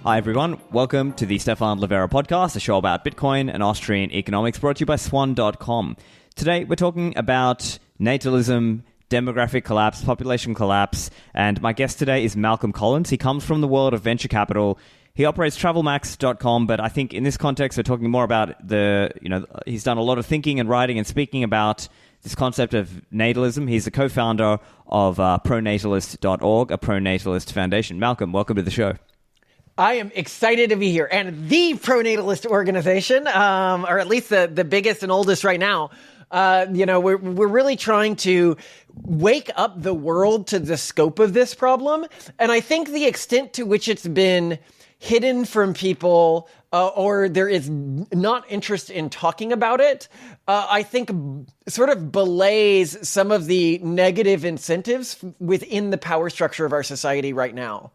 Hi everyone, welcome to the Stephan Livera podcast, a show about Bitcoin and Austrian economics brought to you by swan.com. Today we're talking about natalism, demographic collapse, population collapse, and my guest today is Malcolm Collins. He comes from the world of venture capital. He operates travelmax.com, but I think in this context we're talking more about he's done a lot of thinking and writing and speaking about this concept of natalism. He's the co-founder of Pronatalist.org, a Pronatalist Foundation. Malcolm, welcome to the show. I am excited to be here, and the Pronatalist organization, or at least the biggest and oldest right now. We're really trying to wake up the world to the scope of this problem, and I think the extent to which it's been hidden from people, or there is not interest in talking about it, I think sort of belays some of the negative incentives within the power structure of our society right now.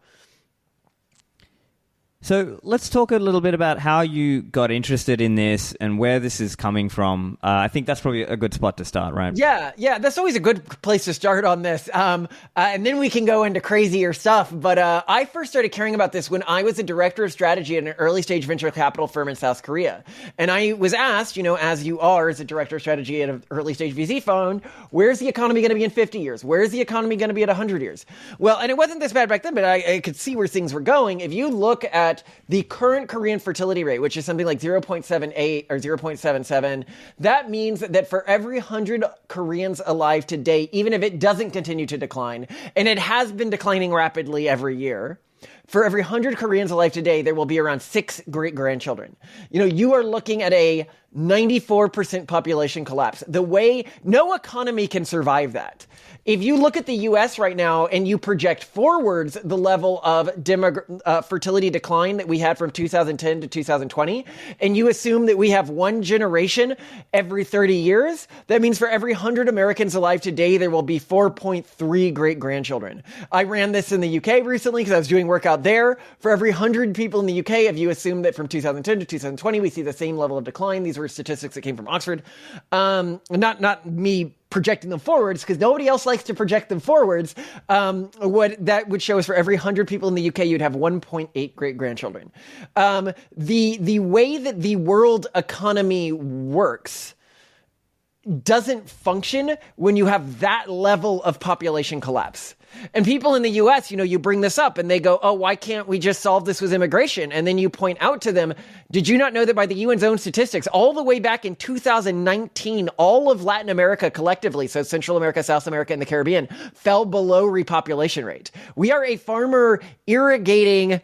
So let's talk a little bit about how you got interested in this and where this is coming from. I think that's probably a good spot to start, right? Yeah, that's always a good place to start on this. And then we can go into crazier stuff. But I first started caring about this when I was a director of strategy at an early stage venture capital firm in South Korea. And I was asked, as you are as a director of strategy at an early stage VC fund, where's the economy going to be in 50 years? Where's the economy going to be at 100 years? Well, and it wasn't this bad back then, but I could see where things were going. If you look at the current Korean fertility rate, which is something like 0.78 or 0.77, that means that for every 100 Koreans alive today, even if it doesn't continue to decline, and it has been declining rapidly every year, for every 100 Koreans alive today, there will be around 6 great-grandchildren. You are looking at a 94% population collapse. The way no economy can survive that. If you look at the US right now and you project forwards the level of fertility decline that we had from 2010 to 2020, and you assume that we have one generation every 30 years, that means for every 100 Americans alive today, there will be 4.3 great-grandchildren. I ran this in the UK recently because I was doing work out there. For every 100 people in the UK, if you assume that from 2010 to 2020, we see the same level of decline. These were statistics that came from Oxford. Not me projecting them forwards, because nobody else likes to project them forwards. What that would show is for every 100 people in the UK, you'd have 1.8 great-grandchildren. The way that the world economy works doesn't function when you have that level of population collapse. And people in the US, you bring this up and they go, oh, why can't we just solve this with immigration? And then you point out to them, did you not know that by the UN's own statistics, all the way back in 2019, all of Latin America collectively, so Central America, South America, and the Caribbean, fell below repopulation rate. We are a farmer irrigating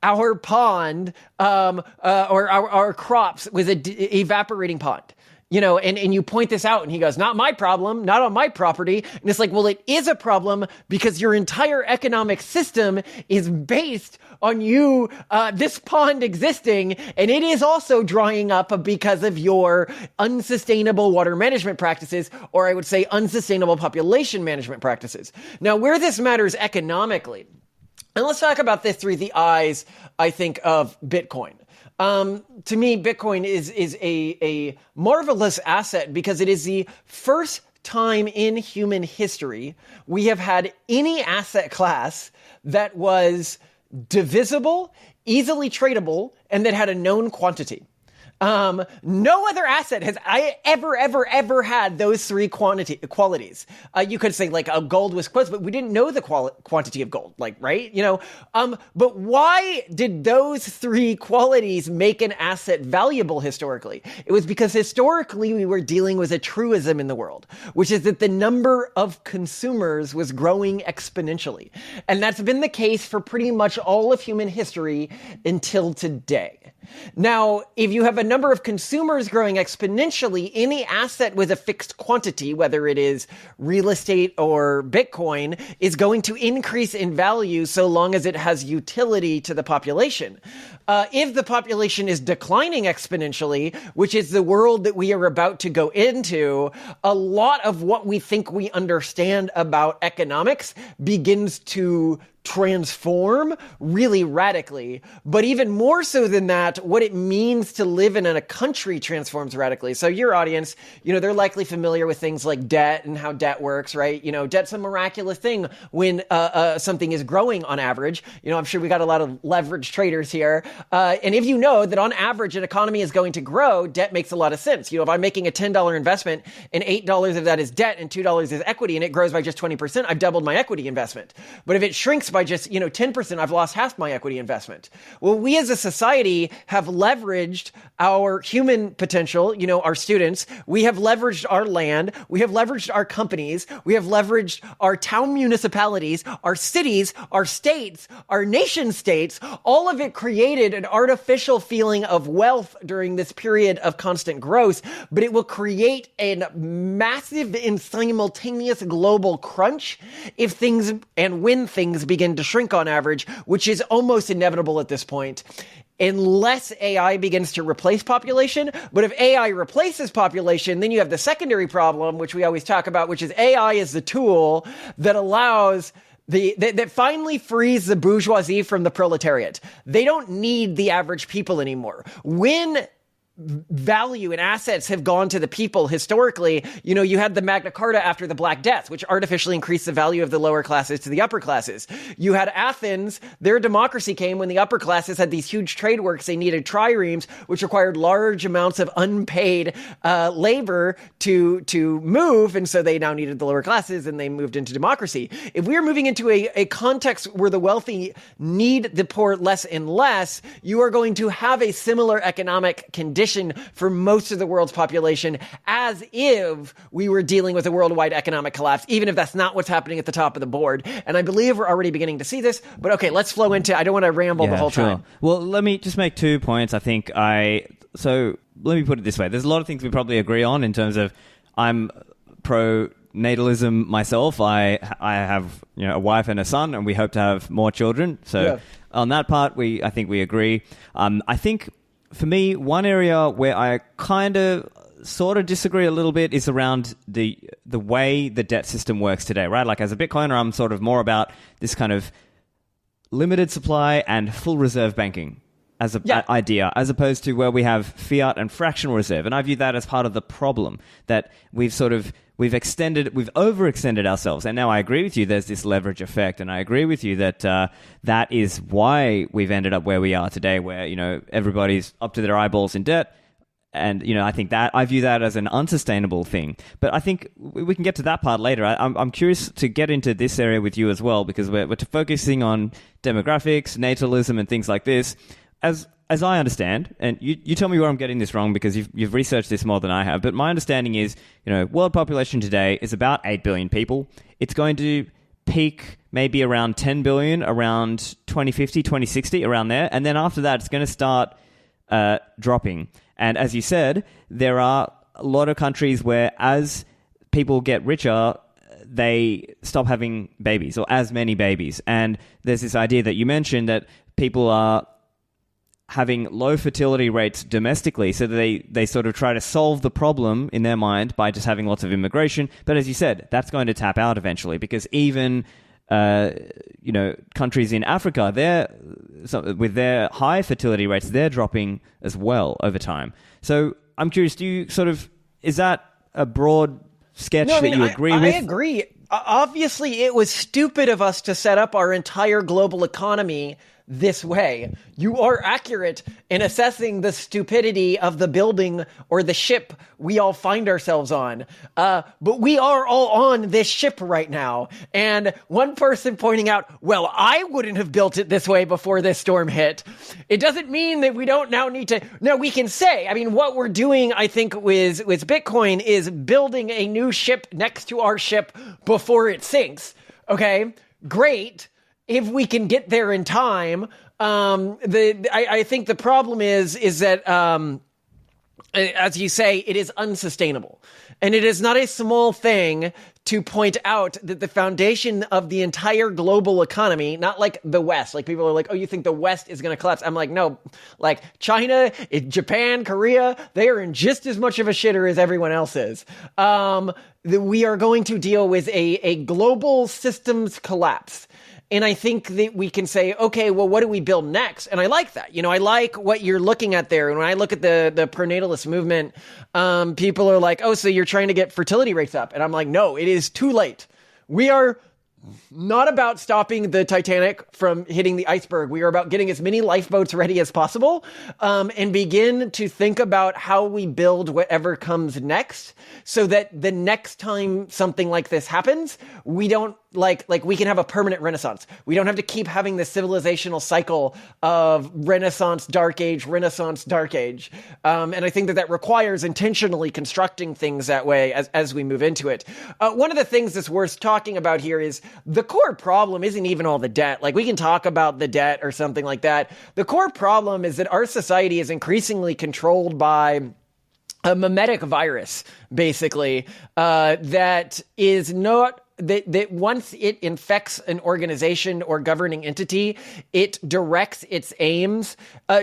our pond, or our crops with an evaporating pond. And you point this out and he goes, not my problem, not on my property. And it's like, well, it is a problem because your entire economic system is based on you, this pond existing. And it is also drying up because of your unsustainable water management practices, or I would say unsustainable population management practices. Now, where this matters economically, and let's talk about this through the eyes, I think, of Bitcoin. To me, Bitcoin is a marvelous asset because it is the first time in human history we have had any asset class that was divisible, easily tradable, and that had a known quantity. No other asset has ever had those three qualities. You could say like a gold was close, but we didn't know the quantity of gold, right? But why did those three qualities make an asset valuable historically? It was because historically we were dealing with a truism in the world, which is that the number of consumers was growing exponentially. And that's been the case for pretty much all of human history until today. Now, if you have a number of consumers growing exponentially, any asset with a fixed quantity, whether it is real estate or Bitcoin, is going to increase in value so long as it has utility to the population. If the population is declining exponentially, which is the world that we are about to go into, a lot of what we think we understand about economics begins to transform really radically. But even more so than that, what it means to live in a country transforms radically. So your audience, they're likely familiar with things like debt and how debt works, right? Debt's a miraculous thing when something is growing on average. I'm sure we got a lot of leverage traders here. And if you know that on average an economy is going to grow, debt makes a lot of sense. If I'm making a $10 investment and $8 of that is debt and $2 is equity and it grows by just 20%, I've doubled my equity investment. But if it shrinks by just, 10%, I've lost half my equity investment. Well, we as a society have leveraged our human potential, our students. We have leveraged our land. We have leveraged our companies. We have leveraged our town municipalities, our cities, our states, our nation states. All of it created an artificial feeling of wealth during this period of constant growth, but it will create a massive and simultaneous global crunch if things and when things begin to shrink on average, which is almost inevitable at this point, unless AI begins to replace population. But if AI replaces population, then you have the secondary problem, which we always talk about, which is AI is the tool that allows that finally frees the bourgeoisie from the proletariat. They don't need the average people anymore. When value and assets have gone to the people historically, you had the Magna Carta after the Black Death, which artificially increased the value of the lower classes to the upper classes. You had Athens, their democracy came when the upper classes had these huge trade works. They needed triremes, which required large amounts of unpaid labor to move, and so they now needed the lower classes, and they moved into democracy. If we are moving into a context where the wealthy need the poor less and less, you are going to have a similar economic condition for most of the world's population, as if we were dealing with a worldwide economic collapse, even if that's not what's happening at the top of the board. And I believe we're already beginning to see this. But okay, let's flow into, I don't want to ramble the whole time. Well, let me just make 2 points. So let me put it this way. There's a lot of things we probably agree on in terms of I'm pro-natalism myself. I have a wife and a son, and we hope to have more children. So on that part, I think we agree. I think for me, one area where I kind of sort of disagree a little bit is around the way the debt system works today, right? Like as a Bitcoiner, I'm sort of more about this kind of limited supply and full reserve banking as an idea, as opposed to where we have fiat and fractional reserve. And I view that as part of the problem, that we've overextended ourselves. And now I agree with you, there's this leverage effect. And I agree with you that that is why we've ended up where we are today, where, everybody's up to their eyeballs in debt. And, I view that as an unsustainable thing. But I think we can get to that part later. I'm curious to get into this area with you as well, because we're focusing on demographics, natalism, and things like this. As I understand, and you tell me where I'm getting this wrong because you've researched this more than I have, but my understanding is, world population today is about 8 billion people. It's going to peak maybe around 10 billion, around 2050, 2060, around there. And then after that, it's going to start dropping. And as you said, there are a lot of countries where as people get richer, they stop having babies or as many babies. And there's this idea that you mentioned that people are having low fertility rates domestically, so that they sort of try to solve the problem in their mind by just having lots of immigration. But as you said, that's going to tap out eventually, because even countries in Africa, with their high fertility rates, they're dropping as well over time. So I'm curious, is that a broad sketch that you agree with? I agree. Obviously, it was stupid of us to set up our entire global economy this way. You are accurate in assessing the stupidity of the building or the ship we all find ourselves on. But we are all on this ship right now. And one person pointing out, well, I wouldn't have built it this way before this storm hit. It doesn't mean that we don't now need to. Now we can say, what we're doing, I think, with Bitcoin is building a new ship next to our ship before it sinks. Okay, great. If we can get there in time. I think the problem is that, as you say, it is unsustainable. And it is not a small thing to point out that the foundation of the entire global economy, not like the West, like people are like, oh, you think the West is going to collapse? I'm like, no, like China, Japan, Korea, they are in just as much of a shitter as everyone else is. We are going to deal with a global systems collapse. And I think that we can say, okay, well, what do we build next? And I like that. I like what you're looking at there. And when I look at the pronatalist movement, people are like, oh, so you're trying to get fertility rates up. And I'm like, no, it is too late. We are not about stopping the Titanic from hitting the iceberg. We are about getting as many lifeboats ready as possible, and begin to think about how we build whatever comes next, so that the next time something like this happens, we don't like we can have a permanent renaissance. We don't have to keep having this civilizational cycle of Renaissance, Dark Age, Renaissance, Dark Age. And I think that requires intentionally constructing things that way as we move into it. One of the things that's worth talking about here is the core problem isn't even all the debt. Like, we can talk about the debt or something like that. The core problem is that our society is increasingly controlled by a mimetic virus, basically, that is not... That once it infects an organization or governing entity, it directs its aims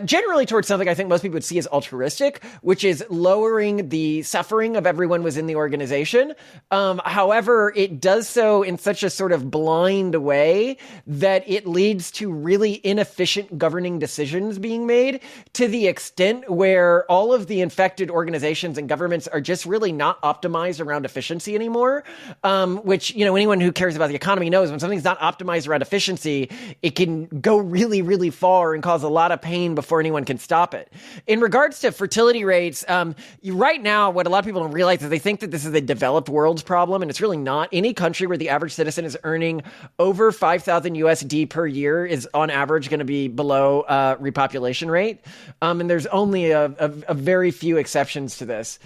generally towards something I think most people would see as altruistic, which is lowering the suffering of everyone within the organization. However, it does so in such a sort of blind way that it leads to really inefficient governing decisions being made, to the extent where all of the infected organizations and governments are just really not optimized around efficiency anymore, which, anyone who cares about the economy knows when something's not optimized around efficiency, it can go really, really far and cause a lot of pain before anyone can stop it. In regards to fertility rates, right now, what a lot of people don't realize is they think that this is a developed world's problem, and it's really not. Any country where the average citizen is earning over 5,000 USD per year is on average going to be below repopulation rate. And there's only a very few exceptions to this.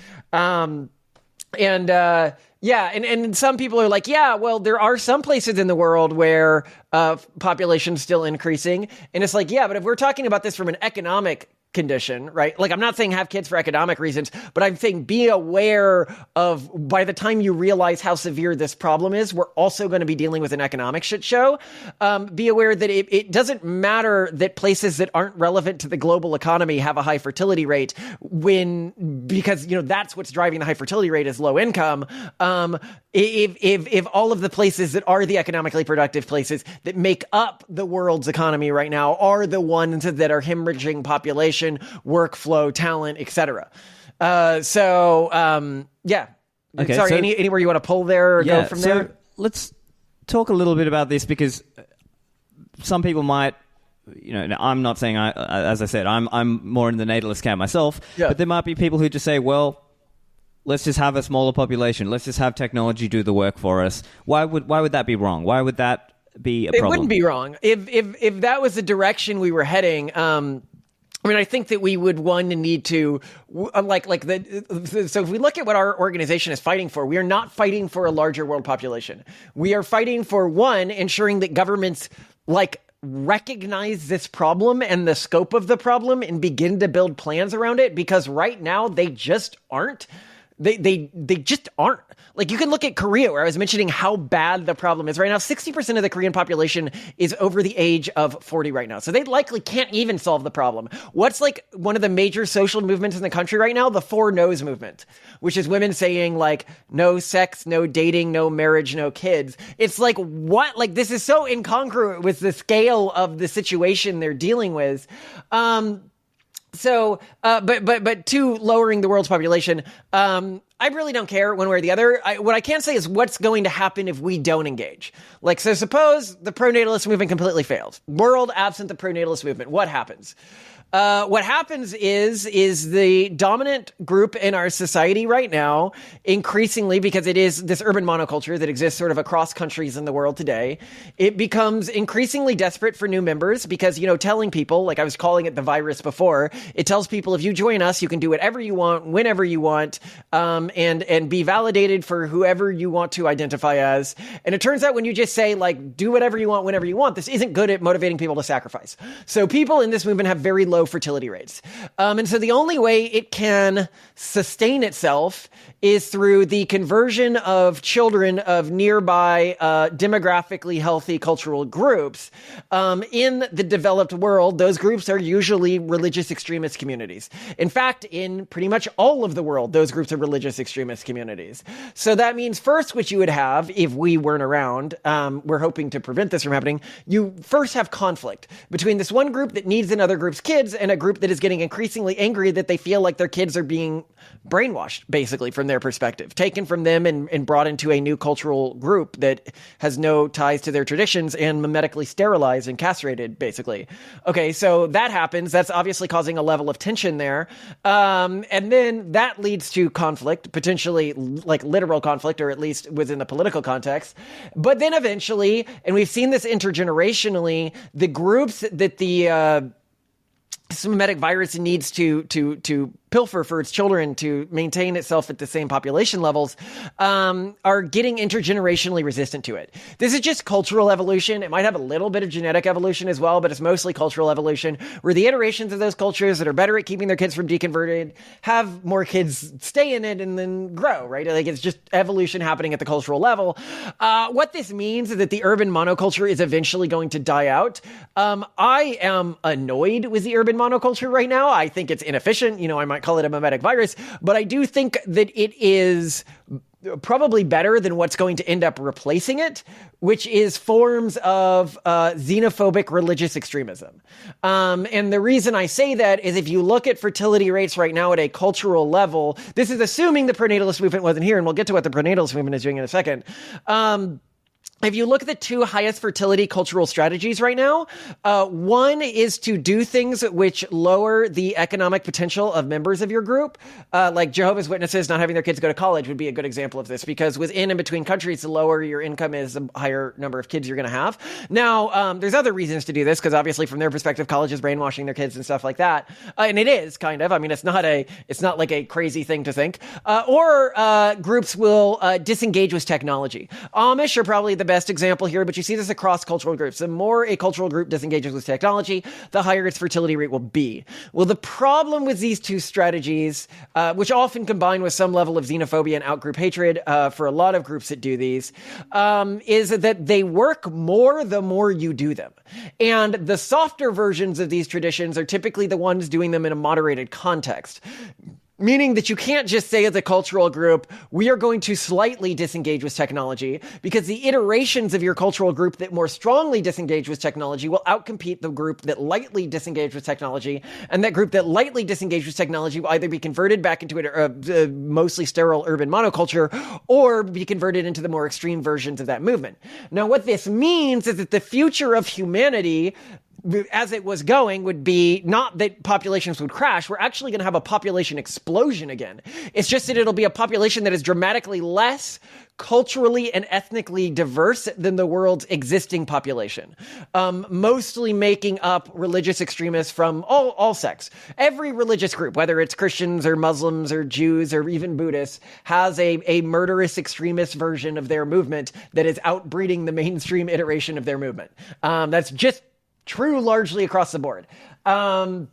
Yeah, and some people are like, yeah, well, there are some places in the world where population's still increasing. And it's like, yeah, but if we're talking about this from an economic condition, right? Like, I'm not saying have kids for economic reasons, but I'm saying be aware of, by the time you realize how severe this problem is, we're also going to be dealing with an economic shit show. Be aware that it doesn't matter that places that aren't relevant to the global economy have a high fertility rate because that's what's driving the high fertility rate is low income. If all of the places that are the economically productive places that make up the world's economy right now are the ones that are hemorrhaging population, workflow, talent, etc. Yeah. Okay, sorry, anywhere you want to pull there or go from there? Let's talk a little bit about this, because some people might, I'm not saying as I said, I'm more in the natalist camp myself, but there might be people who just say, well, let's just have a smaller population. Let's just have technology do the work for us. Why would that be wrong? Why would that be a problem? It wouldn't be wrong. If that was the direction we were heading, I think that we would need to so if we look at what our organization is fighting for, we are not fighting for a larger world population. We are fighting for, one, ensuring that governments recognize this problem and the scope of the problem and begin to build plans around it, because right now they just aren't. They just aren't. Like, you can look at Korea, where I was mentioning how bad the problem is right now. 60% of the Korean population is over the age of 40 right now. So they likely can't even solve the problem. What's one of the major social movements in the country right now? The 4 No's movement, which is women saying no sex, no dating, no marriage, no kids. It's what? This is so incongruent with the scale of the situation they're dealing with. But to lowering the world's population, I really don't care one way or the other. What I can say is what's going to happen if we don't engage. So suppose the pronatalist movement completely fails. World absent the pronatalist movement. What happens? What happens is the dominant group in our society right now, increasingly, because it is this urban monoculture that exists sort of across countries in the world today, it becomes increasingly desperate for new members because, telling people, like I was calling it the virus before, it tells people if you join us, you can do whatever you want, whenever you want, and be validated for whoever you want to identify as. And it turns out when you just say, do whatever you want, whenever you want, this isn't good at motivating people to sacrifice. So people in this movement have very low low fertility rates. And so the only way it can sustain itself is through the conversion of children of nearby demographically healthy cultural groups. In the developed world, those groups are usually religious extremist communities. In fact, in pretty much all of the world, those groups are religious extremist communities. So that means first, what you would have if we weren't around, we're hoping to prevent this from happening, you first have conflict between this one group that needs another group's kids and a group that is getting increasingly angry that they feel like their kids are being brainwashed, basically, from their perspective, taken from them and brought into a new cultural group that has no ties to their traditions and medically sterilized and castrated, basically. Okay, so that happens. That's obviously causing a level of tension there. And then that leads to conflict, potentially like literal conflict, or at least within the political context. But then eventually, and we've seen this intergenerationally, the groups that the Semitic virus needs to pilfer for its children to maintain itself at the same population levels, are getting intergenerationally resistant to it. This is just cultural evolution. It might have a little bit of genetic evolution as well, but it's mostly cultural evolution, where the iterations of those cultures that are better at keeping their kids from deconverted have more kids stay in it and then grow, right? Like, it's just evolution happening at the cultural level. What this means is that the urban monoculture is eventually going to die out. I am annoyed with the urban monoculture right now. I think it's inefficient. I might call it a mimetic virus, but I do think that it is probably better than what's going to end up replacing it, which is forms of xenophobic religious extremism. And the reason I say that is if you look at fertility rates right now at a cultural level, this is assuming the pronatalist movement wasn't here, and we'll get to what the pronatalist movement is doing in a second. If you look at the two highest fertility cultural strategies right now, one is to do things which lower the economic potential of members of your group. Like Jehovah's Witnesses not having their kids go to college would be a good example of this, because within and between countries, the lower your income is, the higher number of kids you're going to have. Now, there's other reasons to do this, because obviously from their perspective, college is brainwashing their kids and stuff like that. And it is kind of, it's not like a crazy thing to think. Or groups will disengage with technology. Amish are probably the best example here, but you see this across cultural groups. The more a cultural group disengages with technology, the higher its fertility rate will be. Well, the problem with these two strategies, which often combine with some level of xenophobia and outgroup hatred for a lot of groups that do these, is that they work more the more you do them. And the softer versions of these traditions are typically the ones doing them in a moderated context. Meaning that you can't just say as a cultural group, we are going to slightly disengage with technology, because the iterations of your cultural group that more strongly disengage with technology will outcompete the group that lightly disengage with technology. And that group that lightly disengage with technology will either be converted back into a mostly sterile urban monoculture, or be converted into the more extreme versions of that movement. Now, what this means is that the future of humanity, as it was going, would be not that populations would crash. We're actually going to have a population explosion again. It's just that it'll be a population that is dramatically less culturally and ethnically diverse than the world's existing population, mostly making up religious extremists from all sects. Every religious group, whether it's Christians or Muslims or Jews or even Buddhists, has a murderous extremist version of their movement that is outbreeding the mainstream iteration of their movement. That's just true largely across the board. So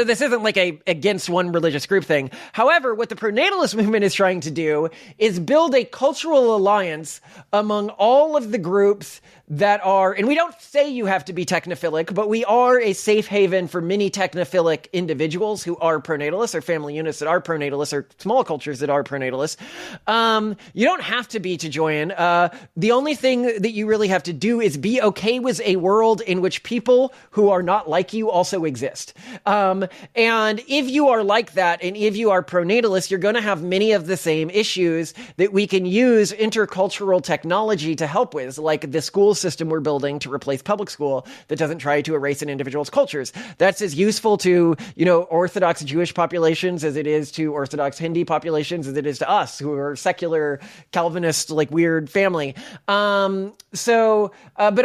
this isn't like a against one religious group thing. However, what the pronatalist movement is trying to do is build a cultural alliance among all of the groups that are, and we don't say you have to be technophilic, but we are a safe haven for many technophilic individuals who are pronatalists, or family units that are pronatalists, or small cultures that are pronatalists. You don't have to be to join. The only thing that you really have to do is be okay with a world in which people who are not like you also exist. And if you are like that, and if you are pronatalist, you're going to have many of the same issues that we can use intercultural technology to help with, like the school system we're building to replace public school that doesn't try to erase an individual's cultures. That's as useful to, Orthodox Jewish populations as it is to Orthodox Hindi populations as it is to us, who are secular, Calvinist, like weird family. But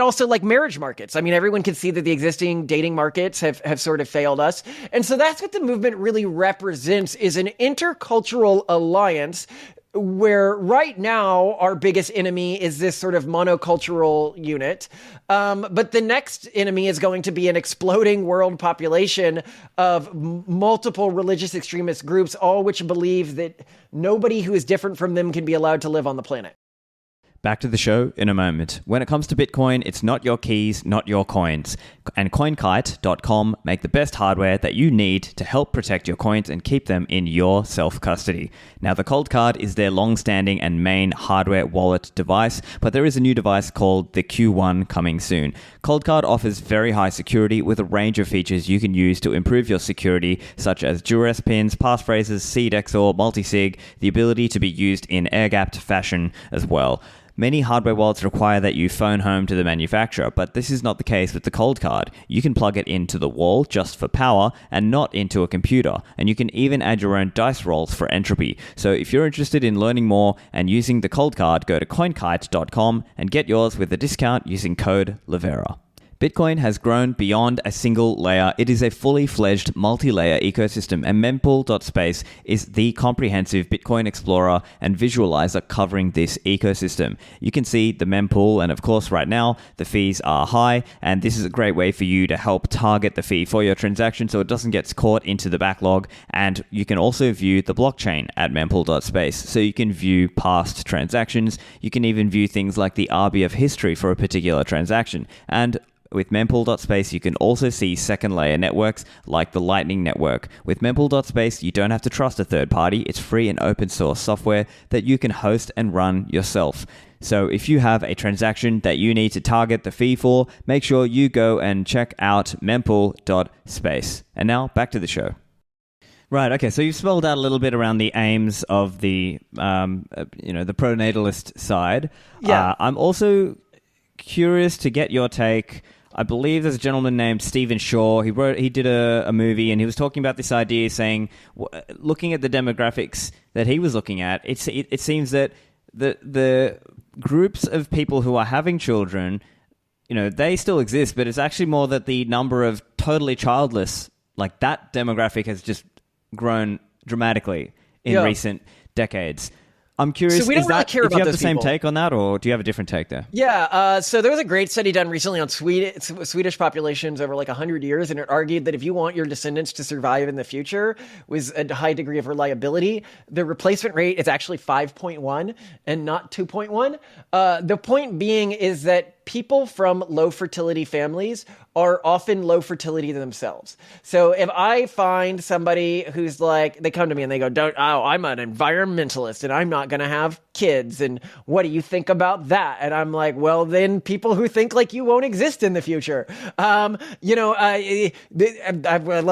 also like marriage markets. Everyone can see that the existing dating markets have sort of failed us. And so that's what the movement really represents, is an intercultural alliance where right now our biggest enemy is this sort of monocultural unit. But the next enemy is going to be an exploding world population of multiple religious extremist groups, all which believe that nobody who is different from them can be allowed to live on the planet. Back to the show in a moment. When it comes to Bitcoin, it's not your keys, not your coins. And CoinKite.com make the best hardware that you need to help protect your coins and keep them in your self-custody. Now, the Cold Card is their long-standing and main hardware wallet device, but there is a new device called the Q1 coming soon. Cold Card offers very high security with a range of features you can use to improve your security, such as duress pins, passphrases, seed XOR, multisig, the ability to be used in air-gapped fashion as well. Many hardware wallets require that you phone home to the manufacturer, but this is not the case with the Cold Card. You can plug it into the wall just for power and not into a computer, and you can even add your own dice rolls for entropy. So if you're interested in learning more and using the Cold Card, go to CoinKite.com and get yours with a discount using code Livera. Bitcoin has grown beyond a single layer. It is a fully fledged multi-layer ecosystem, and Mempool.space is the comprehensive Bitcoin explorer and visualizer covering this ecosystem. You can see the mempool, and of course right now the fees are high, and this is a great way for you to help target the fee for your transaction so it doesn't get caught into the backlog. And you can also view the blockchain at Mempool.space, so you can view past transactions. You can even view things like the RBF history for a particular transaction. And with Mempool.space, you can also see second layer networks like the Lightning Network. With Mempool.space, you don't have to trust a third party. It's free and open source software that you can host and run yourself. So if you have a transaction that you need to target the fee for, make sure you go and check out Mempool.space. And now back to the show. Right. Okay. So you've spelled out a little bit around the aims of the, the pronatalist side. Yeah. I'm also curious to get your take. I believe there's a gentleman named Stephan. He did a movie, and he was talking about this idea, saying, looking at the demographics that he was looking at, it seems that the groups of people who are having children, they still exist, but it's actually more that the number of totally childless, like that demographic, has just grown dramatically in recent decades. I'm curious, so we don't really care if about you have those the same people. take on that, or do you have a different take there? Yeah, so there was a great study done recently on Swedish populations over like 100 years, and it argued that if you want your descendants to survive in the future with a high degree of reliability, the replacement rate is actually 5.1 and not 2.1. The point being is that people from low fertility families are often low fertility themselves. So if I find somebody who's like, they come to me and they go, I'm an environmentalist and I'm not going to have kids. And what do you think about that? And I'm like, well, then people who think like you won't exist in the future. I love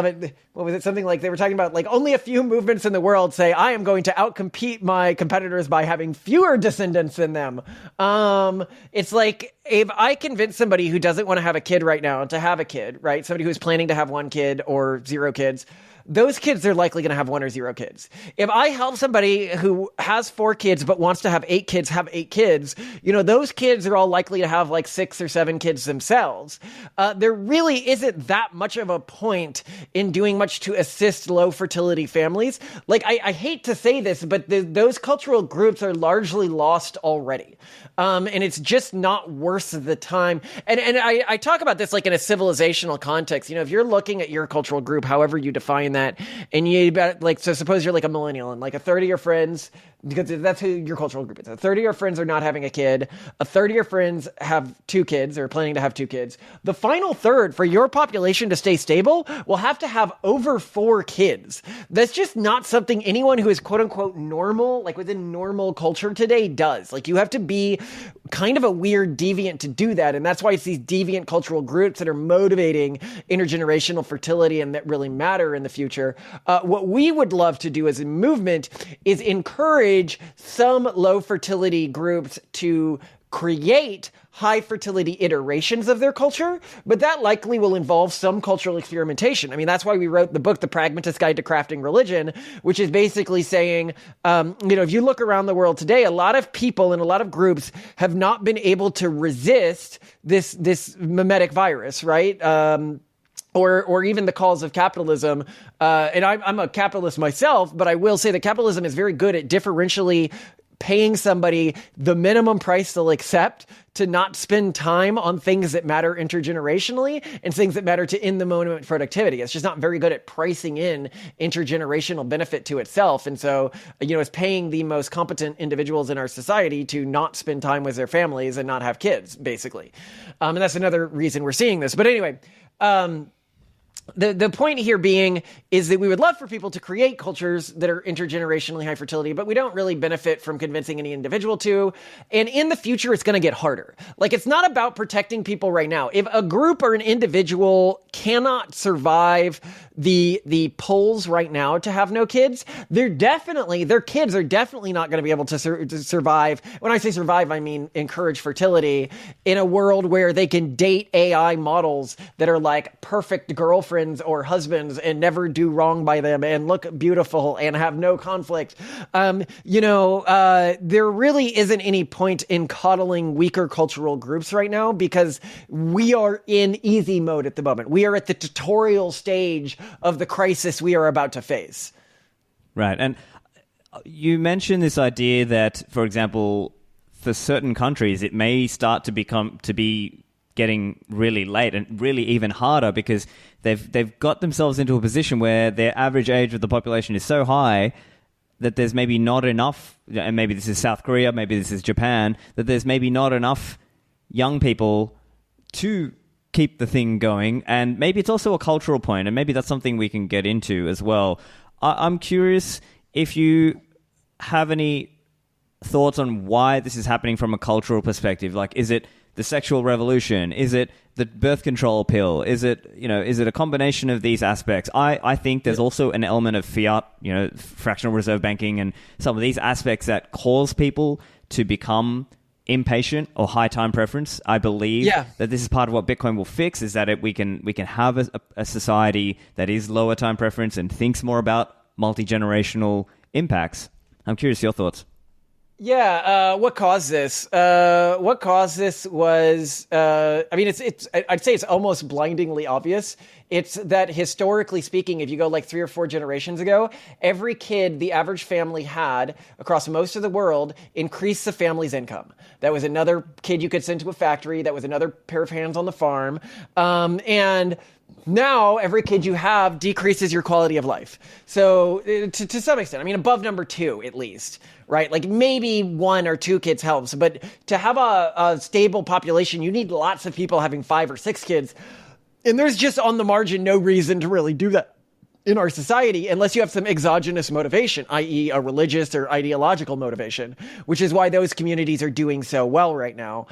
it. What was it? Something like they were talking about, like, only a few movements in the world say, I am going to outcompete my competitors by having fewer descendants than them. It's like, if I convince somebody who doesn't want to have a kid right now to have a kid, right? Somebody who's planning to have one kid or zero kids, those kids are likely going to have one or zero kids. If I help somebody who has 4 kids but wants to have 8 kids have 8 kids, those kids are all likely to have like 6 or 7 kids themselves. There really isn't that much of a point in doing much to assist low fertility families. Like, I hate to say this, but those cultural groups are largely lost already. And it's just not worth the time. And I talk about this like in a civilizational context. If you're looking at your cultural group, however you define that, and so suppose you're like a millennial and like a third of your friends, because that's who your cultural group is. A third of your friends are not having a kid. A third of your friends have 2 kids or are planning to have 2 kids. The final third, for your population to stay stable, will have to have over 4 kids. That's just not something anyone who is quote unquote normal, like within normal culture today, does. Like, you have to be kind of a weird deviant to do that. And that's why it's these deviant cultural groups that are motivating intergenerational fertility and that really matter in the future. What we would love to do as a movement is encourage some low fertility groups to create high fertility iterations of their culture, but that likely will involve some cultural experimentation. I mean, that's why we wrote the book, The Pragmatist Guide to Crafting Religion, which is basically saying, if you look around the world today, a lot of people and a lot of groups have not been able to resist this mimetic virus, right? or even the calls of capitalism. And I'm a capitalist myself, but I will say that capitalism is very good at differentially paying somebody the minimum price they'll accept to not spend time on things that matter intergenerationally and things that matter to in the moment productivity. It's just not very good at pricing in intergenerational benefit to itself. And so, it's paying the most competent individuals in our society to not spend time with their families and not have kids, basically. And that's another reason we're seeing this. But anyway, the point here being is that we would love for people to create cultures that are intergenerationally high fertility, but we don't really benefit from convincing any individual to. And in the future, it's going to get harder. Like, it's not about protecting people right now. If a group or an individual cannot survive the polls right now to have no kids, their kids are definitely not going to be able to survive. When I say survive, I mean encourage fertility in a world where they can date AI models that are like perfect girlfriends or husbands and never do wrong by them and look beautiful and have no conflict. There really isn't any point in coddling weaker cultural groups right now because we are in easy mode at the moment. We are at the tutorial stage of the crisis we are about to face. Right. And you mentioned this idea that, for example, for certain countries, it may start to be getting really late and really even harder because they've got themselves into a position where their average age of the population is so high that there's maybe not enough, and maybe this is South Korea, maybe this is Japan, that there's maybe not enough young people to keep the thing going. And maybe it's also a cultural point, and maybe that's something we can get into as well. I'm curious if you have any thoughts on why this is happening from a cultural perspective. Like, is it the sexual revolution? Is it the birth control pill? Is it a combination of these aspects? I think there's also an element of fiat, fractional reserve banking and some of these aspects that cause people to become impatient or high time preference. I believe that this is part of what Bitcoin will fix, is that we can have a society that is lower time preference and thinks more about multi-generational impacts. I'm curious your thoughts. Yeah, what caused this? What caused this was, I'd say it's almost blindingly obvious. It's that historically speaking, if you go like 3 or 4 generations ago, every kid the average family had across most of the world increased the family's income. That was another kid you could send to a factory. That was another pair of hands on the farm. And now every kid you have decreases your quality of life. So to some extent, above number 2 at least, right? Like maybe 1 or 2 kids helps, but to have a stable population, you need lots of people having 5 or 6 kids. And there's just on the margin no reason to really do that in our society unless you have some exogenous motivation, i.e. a religious or ideological motivation, which is why those communities are doing so well right now.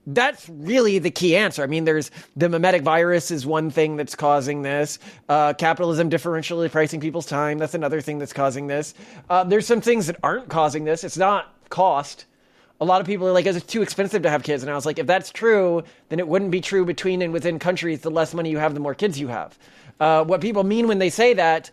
That's really the key answer. There's the mimetic virus is one thing that's causing this. Capitalism differentially pricing people's time. That's another thing that's causing this. There's some things that aren't causing this. It's not cost. A lot of people are like, it's too expensive to have kids. And I was like, if that's true, then it wouldn't be true between and within countries. The less money you have, the more kids you have. What people mean when they say that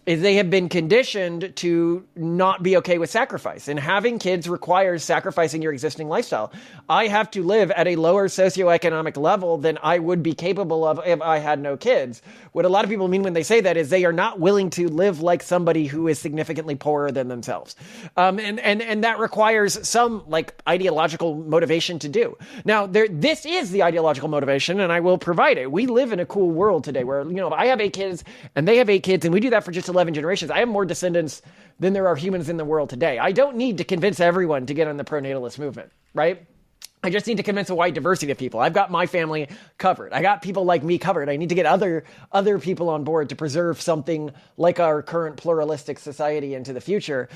is they have been conditioned to not be okay with sacrifice. And having kids requires sacrificing your existing lifestyle. I have to live at a lower socioeconomic level than I would be capable of if I had no kids. What a lot of people mean when they say that is they are not willing to live like somebody who is significantly poorer than themselves. And that requires some like ideological motivation to do. Now, this is the ideological motivation, and I will provide it. We live in a cool world today where, if I have 8 kids and they have 8 kids and we do that for just 11 generations, I have more descendants than there are humans in the world today. I don't need to convince everyone to get on the pronatalist movement, right? I just need to convince a wide diversity of people. I've got my family covered. I got people like me covered. I need to get other people on board to preserve something like our current pluralistic society into the future.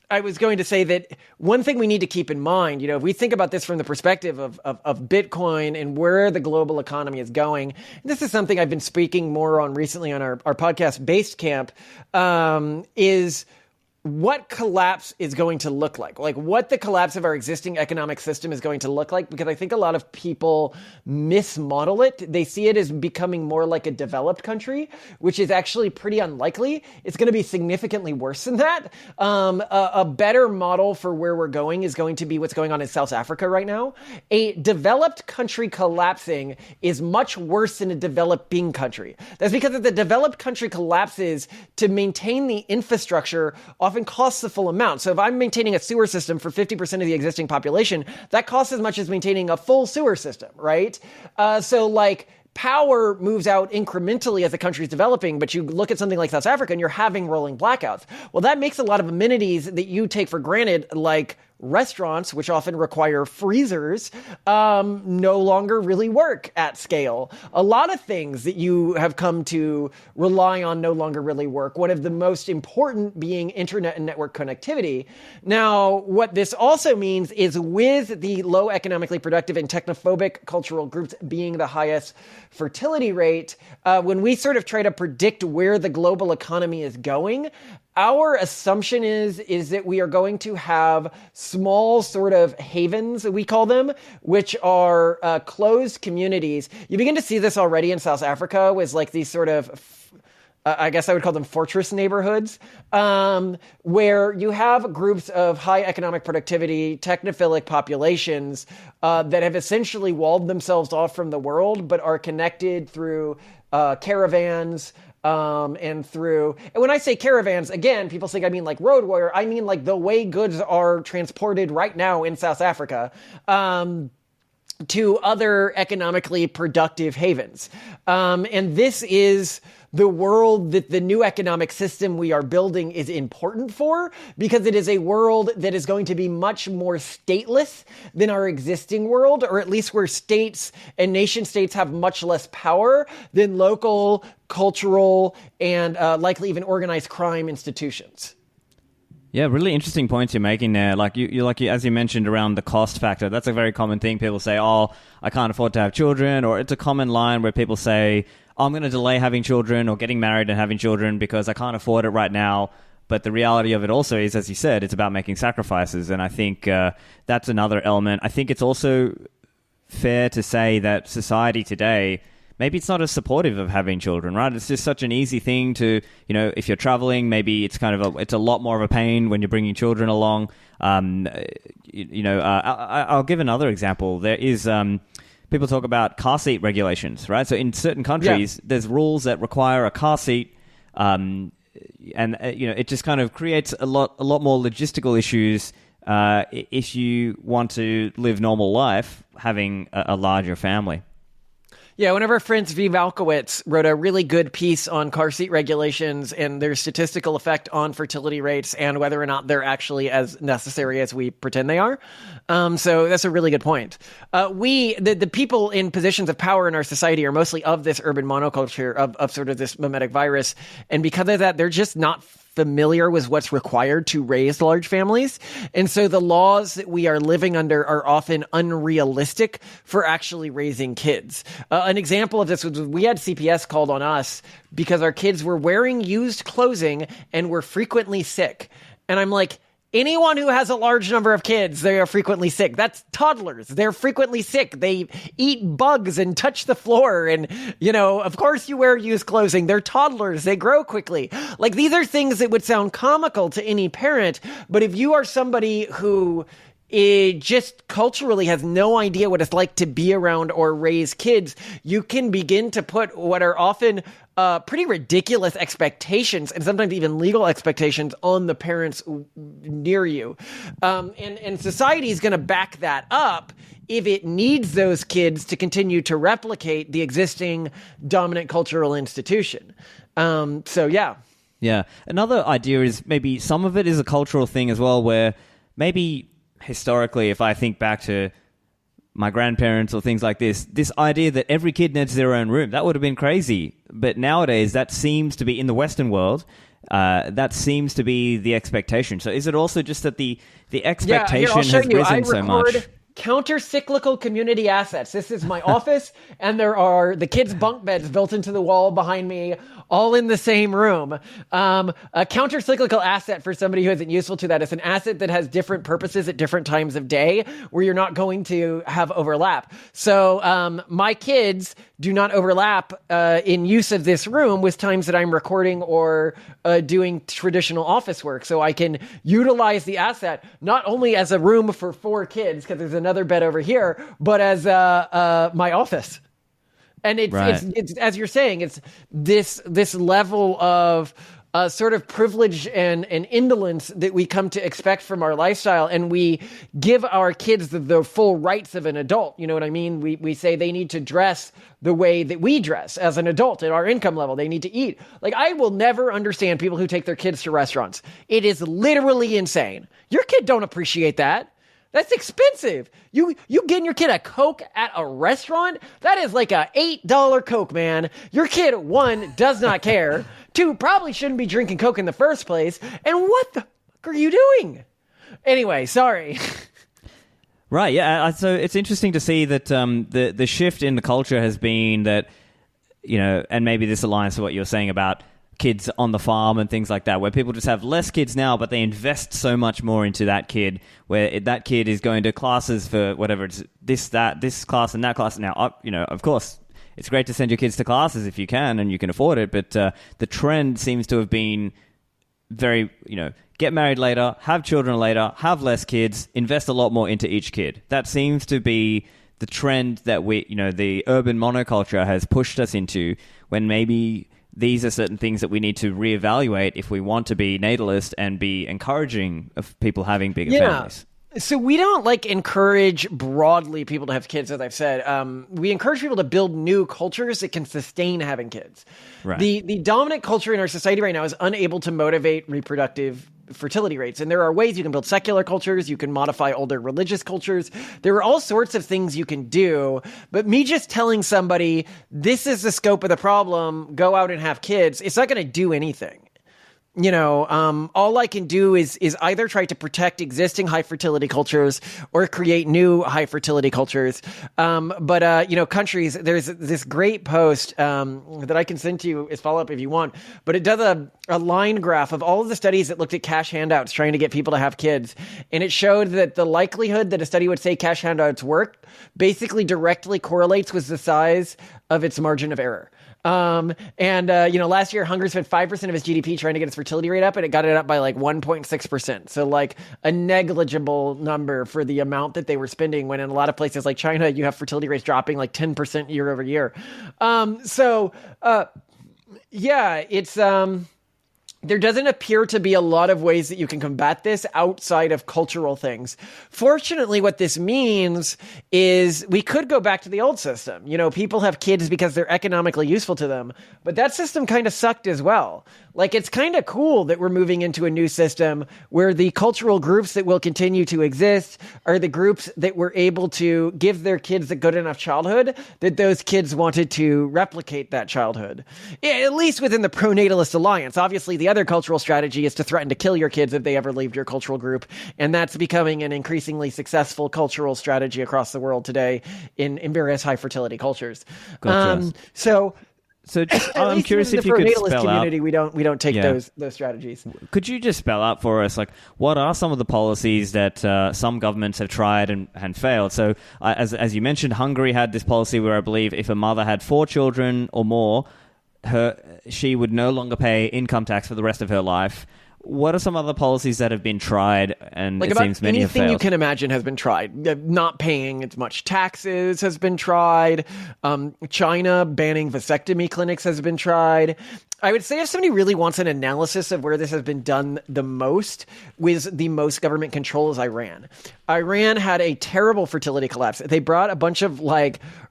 I was going to say that one thing we need to keep in mind, if we think about this from the perspective of Bitcoin and where the global economy is going, this is something I've been speaking more on recently on our podcast Based Camp, is what collapse is going to look like what the collapse of our existing economic system is going to look like, because I think a lot of people mismodel it. They see it as becoming more like a developed country, which is actually pretty unlikely. It's going to be significantly worse than that. A better model for where we're going is going to be what's going on in South Africa right now. A developed country collapsing is much worse than a developing country. That's because if the developed country collapses, to maintain the infrastructure often costs the full amount. So if I'm maintaining a sewer system for 50% of the existing population, that costs as much as maintaining a full sewer system, right? Power moves out incrementally as the country's developing, but you look at something like South Africa and you're having rolling blackouts. Well, that makes a lot of amenities that you take for granted, like restaurants, which often require freezers, no longer really work at scale. A lot of things that you have come to rely on no longer really work. One of the most important being internet and network connectivity. Now, what this also means is with the low economically productive and technophobic cultural groups being the highest fertility rate, when we sort of try to predict where the global economy is going, our assumption is that we are going to have small sort of havens, we call them, which are closed communities. You begin to see this already in South Africa with like these sort of, I guess I would call them fortress neighborhoods, where you have groups of high economic productivity, technophilic populations that have essentially walled themselves off from the world, but are connected through caravans, and when I say caravans, again, people think I mean like road warrior. I mean like the way goods are transported right now in South Africa, to other economically productive havens. And this is the world that the new economic system we are building is important for, because it is a world that is going to be much more stateless than our existing world, or at least where states and nation states have much less power than local, cultural, and likely even organized crime institutions. Yeah, really interesting points you're making there. As you mentioned around the cost factor, that's a very common thing. People say, "Oh, I can't afford to have children," or it's a common line where people say, "I'm going to delay having children or getting married and having children because I can't afford it right now." But the reality of it also is, as you said, it's about making sacrifices, and I think that's another element. I think it's also fair to say that society today, maybe it's not as supportive of having children, right? It's just such an easy thing to, if you're traveling, maybe it's it's a lot more of a pain when you're bringing children along. I'll give another example. There is, people talk about car seat regulations, right? So in certain countries, there's rules that require a car seat, it just kind of creates a lot more logistical issues if you want to live normal life, having a larger family. Yeah, one of our friends, V. Valkowitz, wrote a really good piece on car seat regulations and their statistical effect on fertility rates and whether or not they're actually as necessary as we pretend they are. So that's a really good point. The people in positions of power in our society are mostly of this urban monoculture, of sort of this mimetic virus. And because of that, they're just not familiar with what's required to raise large families. And so the laws that we are living under are often unrealistic for actually raising kids. An example of this was we had CPS called on us because our kids were wearing used clothing and were frequently sick. And I'm like, anyone who has a large number of kids, they are frequently sick. That's toddlers. They're frequently sick. They eat bugs and touch the floor. And, of course you wear used clothing. They're toddlers. They grow quickly. Like, these are things that would sound comical to any parent. But if you are somebody who just culturally has no idea what it's like to be around or raise kids, you can begin to put what are often pretty ridiculous expectations and sometimes even legal expectations on the parents near you. And society is going to back that up if it needs those kids to continue to replicate the existing dominant cultural institution. Yeah. Another idea is maybe some of it is a cultural thing as well, where maybe historically, if I think back to my grandparents or things like this idea that every kid needs their own room, that would have been crazy. But nowadays, that seems to be, in the Western world, that seems to be the expectation. So is it also just that the expectation has risen so much? counter-cyclical community assets. This is my office, and there are the kids' bunk beds built into the wall behind me, all in the same room. A counter-cyclical asset, for somebody who isn't useful to that, is an asset that has different purposes at different times of day, where you're not going to have overlap. So my kids do not overlap in use of this room with times that I'm recording or doing traditional office work. So I can utilize the asset not only as a room for 4 kids, because there's another bed over here, but as my office. And it's as you're saying, it's this level of sort of privilege and indolence that we come to expect from our lifestyle, and we give our kids the full rights of an adult. You know what I mean? We say they need to dress the way that we dress as an adult at our income level. They need to eat. Like, I will never understand people who take their kids to restaurants. It is literally insane. Your kid don't appreciate that. That's expensive. You getting your kid a Coke at a restaurant? That is like a $8 Coke, man. Your kid, 1, does not care. 2, probably shouldn't be drinking Coke in the first place. And what the fuck are you doing? Anyway, sorry. Right, yeah. So it's interesting to see that the shift in the culture has been that, you know, and maybe this aligns to what you're saying about kids on the farm and things like that, where people just have less kids now, but they invest so much more into that kid, where that kid is going to classes for whatever it's this class and that class. Now, you know, of course, it's great to send your kids to classes if you can and you can afford it, but the trend seems to have been very, you know, get married later, have children later, have less kids, invest a lot more into each kid. That seems to be the trend that the urban monoculture has pushed us into, when maybe these are certain things that we need to reevaluate if we want to be natalist and be encouraging of people having bigger families. So we don't encourage broadly people to have kids, as I've said. We encourage people to build new cultures that can sustain having kids. Right. The dominant culture in our society right now is unable to motivate reproductive fertility rates. And there are ways you can build secular cultures. You can modify older religious cultures. There are all sorts of things you can do. But me just telling somebody, this is the scope of the problem, go out and have kids, it's not going to do anything. You know, all I can do is either try to protect existing high fertility cultures or create new high fertility cultures. But countries, there's this great post that I can send to you as follow-up if you want, but it does a line graph of all of the studies that looked at cash handouts trying to get people to have kids. And it showed that the likelihood that a study would say cash handouts work basically directly correlates with the size of its margin of error. Last year Hungary spent 5% of its GDP trying to get its fertility rate up, and it got it up by 1.6%. So a negligible number for the amount that they were spending, when in a lot of places like China, you have fertility rates dropping 10% year over year. There doesn't appear to be a lot of ways that you can combat this outside of cultural things. Fortunately, what this means is we could go back to the old system. You know, people have kids because they're economically useful to them, but that system kind of sucked as well. It's kind of cool that we're moving into a new system where the cultural groups that will continue to exist are the groups that were able to give their kids a good enough childhood that those kids wanted to replicate that childhood. At least within the Pronatalist Alliance. Obviously, the other cultural strategy is to threaten to kill your kids if they ever leave your cultural group. And that's becoming an increasingly successful cultural strategy across the world today in various high fertility cultures. Gotcha. So I'm curious if you could spell community, out. We don't take those strategies. Could you just spell out for us, what are some of the policies that some governments have tried and failed? So as you mentioned, Hungary had this policy where I believe if a mother had 4 children or more, she would no longer pay income tax for the rest of her life. What are some other policies that have been tried, and it seems many have failed? Anything you can imagine has been tried. Not paying as much taxes has been tried. China banning vasectomy clinics has been tried. I would say if somebody really wants an analysis of where this has been done the most, with the most government control, is Iran. Iran had a terrible fertility collapse. They brought a bunch of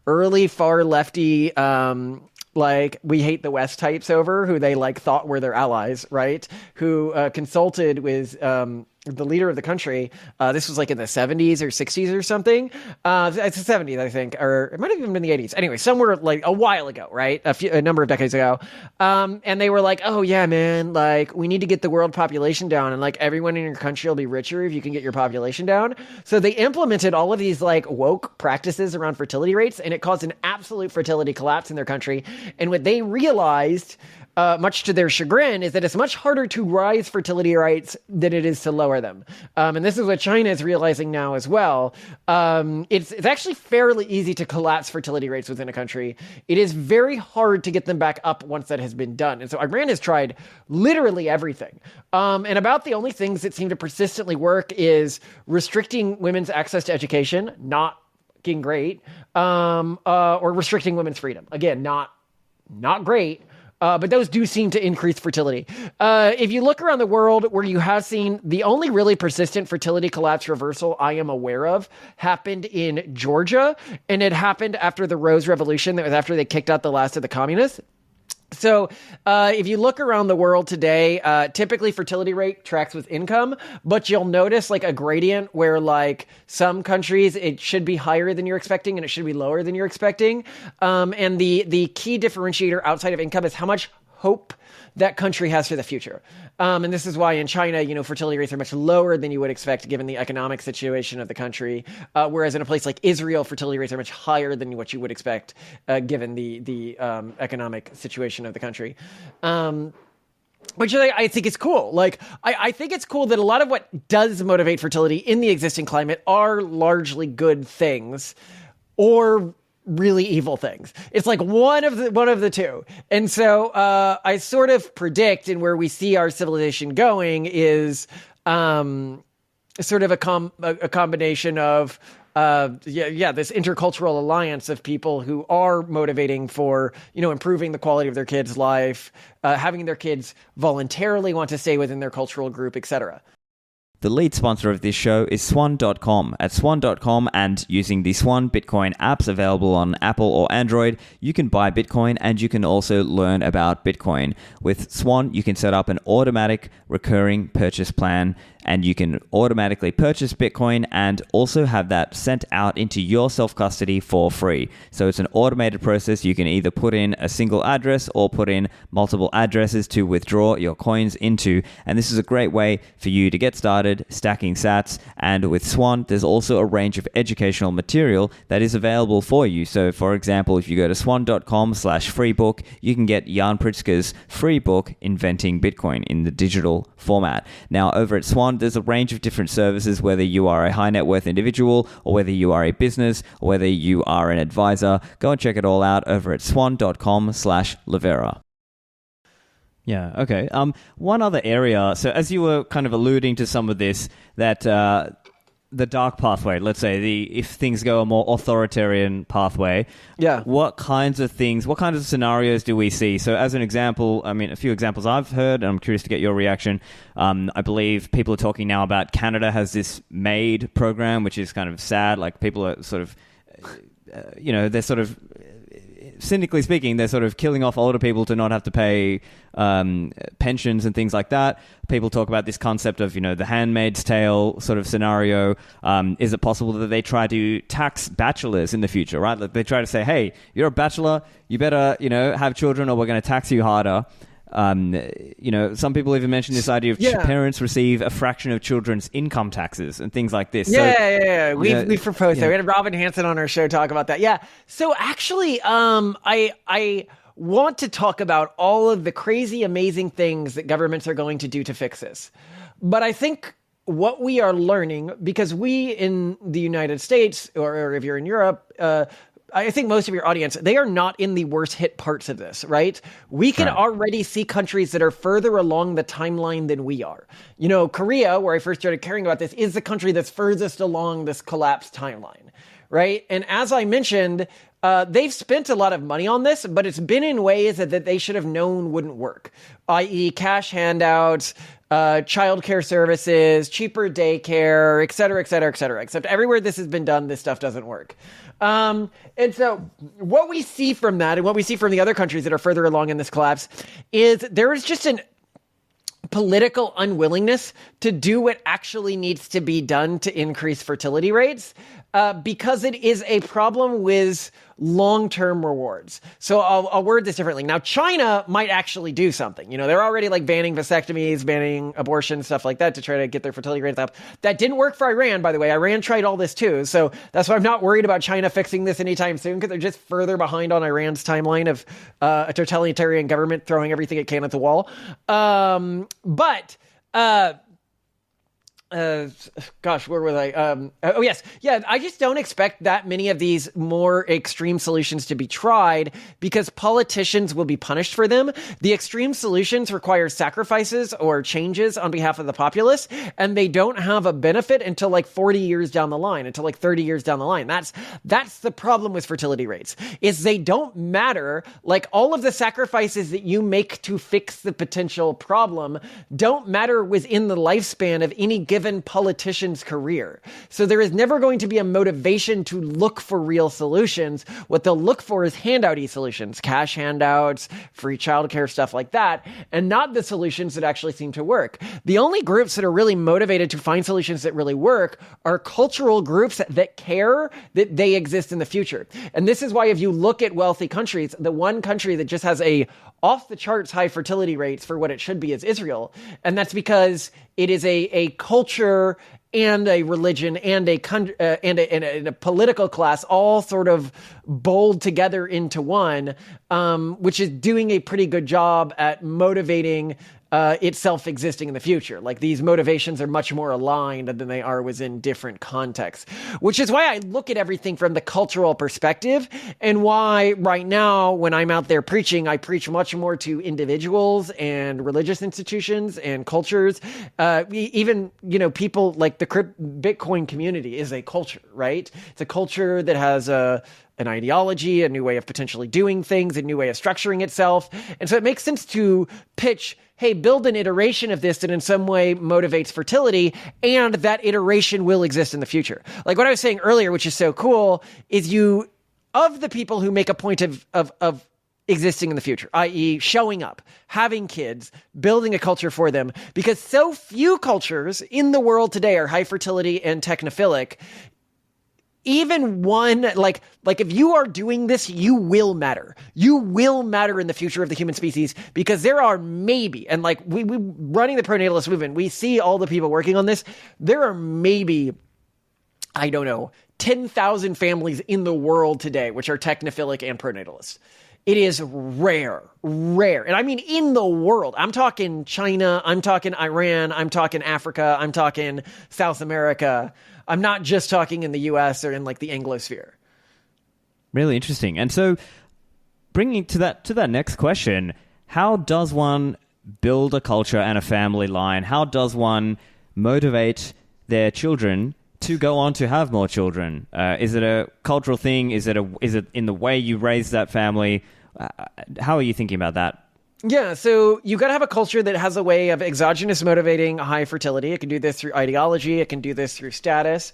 early far lefty we hate the West types over, who they thought were their allies, right? Who consulted with the leader of the country, this was like in the 70s or 60s or something. It's the 70s, I think, or it might have even been the 80s. Anyway, somewhere like a while ago, right? A number of decades ago. And they were like, oh yeah, man, like we need to get the world population down, and like everyone in your country will be richer if you can get your population down. So they implemented all of these like woke practices around fertility rates, and it caused an absolute fertility collapse in their country. And what they realized, much to their chagrin, is that it's much harder to rise fertility rates than it is to lower them. And this is what China is realizing now as well. It's actually fairly easy to collapse fertility rates within a country. It is very hard to get them back up once that has been done. And so Iran has tried literally everything. And about the only things that seem to persistently work is restricting women's access to education, not fucking great, or restricting women's freedom. Again, not great. But those do seem to increase fertility. If you look around the world where you have seen the only really persistent fertility collapse reversal I am aware of happened in Georgia, and it happened after the Rose Revolution. That was after they kicked out the last of the communists. So if you look around the world today, typically fertility rate tracks with income, but you'll notice like a gradient where like some countries it should be higher than you're expecting and it should be lower than you're expecting. And the key differentiator outside of income is how much hope that country has for the future. And this is why in China, fertility rates are much lower than you would expect given the economic situation of the country. Whereas in a place like Israel, fertility rates are much higher than what you would expect given the economic situation of the country. Which I think is cool. Like, I think it's cool that a lot of what does motivate fertility in the existing climate are largely good things, or really evil things. It's like one of the two. And so I sort of predict, and where we see our civilization going is sort of a combination of this intercultural alliance of people who are motivating for, improving the quality of their kids' life, having their kids voluntarily want to stay within their cultural group, etc. The lead sponsor of this show is Swan.com. At Swan.com and using the Swan Bitcoin apps available on Apple or Android, you can buy Bitcoin and you can also learn about Bitcoin. With Swan, you can set up an automatic recurring purchase plan, and you can automatically purchase Bitcoin and also have that sent out into your self-custody for free. So it's an automated process. You can either put in a single address or put in multiple addresses to withdraw your coins into. And this is a great way for you to get started stacking sats. And with Swan, there's also a range of educational material that is available for you. So for example, if you go to swan.com/freebook, you can get Jan Pritzker's free book, Inventing Bitcoin, in the digital format. Now over at Swan, there's a range of different services, whether you are a high net worth individual or whether you are a business or whether you are an advisor. Go and check it all out over at swan.com/Livera. Yeah, okay. One other area, so as you were kind of alluding to some of this, that the dark pathway, let's say, if things go a more authoritarian pathway, what kinds of scenarios do we see? So as an example, a few examples I've heard, and I'm curious to get your reaction. I believe people are talking now about Canada has this MAID program, which is kind of sad. Like people are sort of, they're sort of, cynically speaking, they're sort of killing off older people to not have to pay pensions and things like that. People talk about this concept of, the Handmaid's Tale sort of scenario. Is it possible that they try to tax bachelors in the future, right? Like they try to say, hey, you're a bachelor, you better, have children or we're going to tax you harder. Some people even mention this idea of parents receive a fraction of children's income taxes and things like this. We've proposed that. We had Robin Hanson on our show talk about that. Yeah. So actually, I want to talk about all of the crazy, amazing things that governments are going to do to fix this. But I think what we are learning, because we in the United States, or if you're in Europe, I think most of your audience, they are not in the worst hit parts of this, right? We can already see countries that are further along the timeline than we are. Korea, where I first started caring about this, is the country that's furthest along this collapse timeline, right? And as I mentioned, they've spent a lot of money on this, but it's been in ways that they should have known wouldn't work, i.e. cash handouts, childcare services, cheaper daycare, et cetera, et cetera, et cetera. Except everywhere this has been done, this stuff doesn't work. And so what we see from that, and what we see from the other countries that are further along in this collapse, is there is just political unwillingness to do what actually needs to be done to increase fertility rates, because it is a problem with long-term rewards. So I'll word this differently. Now, China might actually do something. They're already like banning vasectomies, banning abortion, stuff like that to try to get their fertility rates up. That didn't work for Iran, by the way. Iran tried all this too. So that's why I'm not worried about China fixing this anytime soon, because they're just further behind on Iran's timeline of a totalitarian government throwing everything it can at the wall. Gosh, where was I? Oh, yes. Yeah, I just don't expect that many of these more extreme solutions to be tried because politicians will be punished for them. The extreme solutions require sacrifices or changes on behalf of the populace, and they don't have a benefit until like 40 years down the line, until like 30 years down the line. That's the problem with fertility rates, is they don't matter. Like all of the sacrifices that you make to fix the potential problem don't matter within the lifespan of any given politician's career. So there is never going to be a motivation to look for real solutions. What they'll look for is handouty solutions, cash handouts, free childcare, stuff like that, and not the solutions that actually seem to work. The only groups that are really motivated to find solutions that really work are cultural groups that care that they exist in the future. And this is why if you look at wealthy countries, the one country that just has a off the charts high fertility rates for what it should be is Israel. And that's because it is a culture and a religion and a political class all sort of bowled together into one, which is doing a pretty good job at motivating itself existing in the future. Like these motivations are much more aligned than they are within different contexts, which is why I look at everything from the cultural perspective and why right now when I'm out there preaching, I preach much more to individuals and religious institutions and cultures. Even, people like the Bitcoin community is a culture, right? It's a culture that has an ideology, a new way of potentially doing things, a new way of structuring itself. And so it makes sense to pitch, hey, build an iteration of this that in some way motivates fertility, and that iteration will exist in the future. Like what I was saying earlier, which is so cool, is of the people who make a point of existing in the future, i.e. showing up, having kids, building a culture for them, because so few cultures in the world today are high fertility and technophilic. Even one, like if you are doing this, you will matter. You will matter in the future of the human species, because there are maybe, and like we running the pronatalist movement, we see all the people working on this. There are maybe, 10,000 families in the world today, which are technophilic and pronatalist. It is rare. And I mean, in the world, I'm talking China, I'm talking Iran, I'm talking Africa, I'm talking South America. I'm not just talking in the US or in like the Anglosphere. Really interesting. And so bringing to that next question, how does one build a culture and a family line? How does one motivate their children to go on to have more children? Is it a cultural thing? Is it in the way you raise that family? How are you thinking about that? Yeah, so you got to have a culture that has a way of exogenous motivating high fertility. It can do this through ideology. It can do this through status.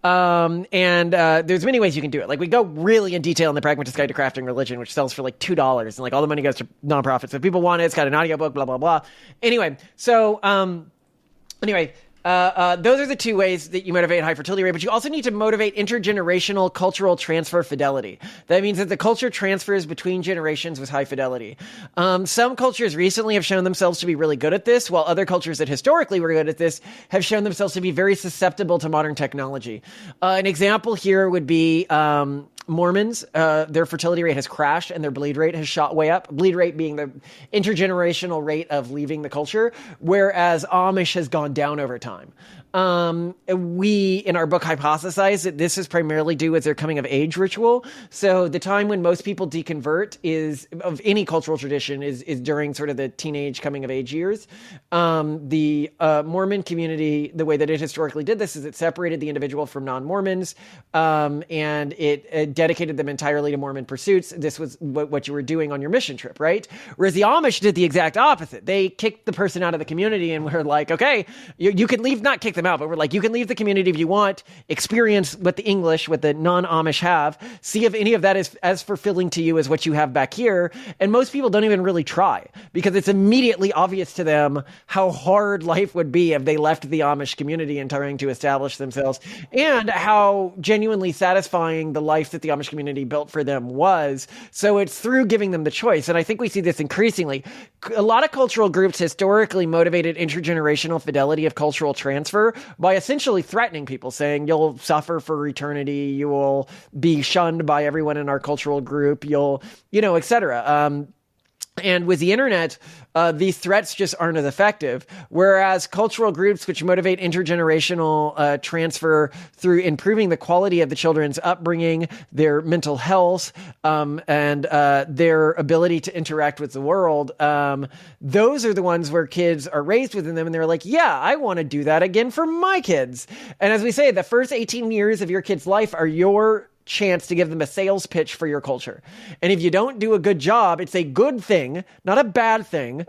And there's many ways you can do it. Like we go really in detail in the Pragmatist Guide to Crafting Religion, which sells for like $2, and like all the money goes to nonprofits. So if people want it, it's got an audiobook, blah, blah, blah. Anyway, so those are the two ways that you motivate high fertility rate, but you also need to motivate intergenerational cultural transfer fidelity. That means that the culture transfers between generations with high fidelity. Some cultures recently have shown themselves to be really good at this, while other cultures that historically were good at this have shown themselves to be very susceptible to modern technology. An example here would be Mormons. Their fertility rate has crashed and their bleed rate has shot way up. Bleed rate being the intergenerational rate of leaving the culture, whereas Amish has gone down over time. We, in our book, hypothesize that this is primarily due with their coming of age ritual. So the time when most people deconvert of any cultural tradition is during sort of the teenage coming of age years. The Mormon community, the way that it historically did this is it separated the individual from non-Mormons, and it dedicated them entirely to Mormon pursuits. This was what you were doing on your mission trip, right? Whereas the Amish did the exact opposite. They kicked the person out of the community and were like, okay, you can leave, not kick them out, but we're like, you can leave the community if you want, experience what the English, what the non-Amish have, see if any of that is as fulfilling to you as what you have back here. And most people don't even really try because it's immediately obvious to them how hard life would be if they left the Amish community and trying to establish themselves, and how genuinely satisfying the life that the Amish community built for them was. So it's through giving them the choice. And I think we see this increasingly. A lot of cultural groups historically motivated intergenerational fidelity of cultural transfer by essentially threatening people, saying you'll suffer for eternity, you will be shunned by everyone in our cultural group, you'll, et cetera. And with the internet, these threats just aren't as effective. Whereas cultural groups which motivate intergenerational transfer through improving the quality of the children's upbringing, their mental health, and their ability to interact with the world, those are the ones where kids are raised within them and they're like, yeah, I want to do that again for my kids. And as we say, the first 18 years of your kid's life are your chance to give them a sales pitch for your culture. And if you don't do a good job, it's a good thing, not a bad thing,